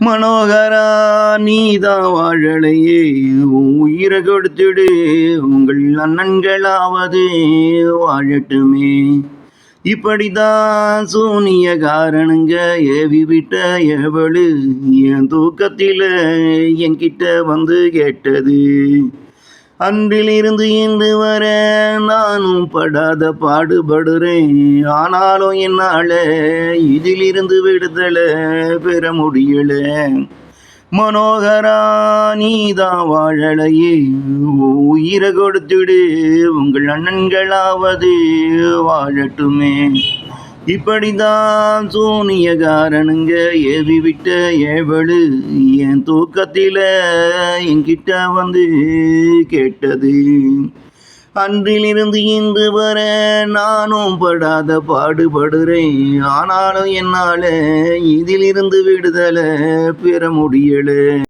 மனோகரா நீதான் வாழலையே, உயிரை கொடுத்துடு, உங்கள் அண்ணன்களாவது வாழட்டுமே. இப்படிதான் சூனிய காரணங்க ஏவி விட்ட எவளு என் தூக்கத்தில என்கிட்ட வந்து கேட்டது. அன்றிலிருந்து இன்று வர நானும் படாத பாடுபடுறேன். ஆனாலும் என்னால இதிலிருந்து விடுதலை பெற முடியல. மனோகரா நீதான் வாழலையே, உயிரை கொடுத்துடு, உங்கள் அண்ணன்களாவது வாழட்டுமே. இப்படிதான் சூனியக்காரனுங்க ஏவி விட்ட ஏவளு என் தூக்கத்தில என்கிட்ட வந்து கேட்டது. அன்றிலிருந்து இன்று வர நானும் படாத பாடுபடுறேன். ஆனாலும் என்னால இதிலிருந்து விடுதலை பெற முடியல.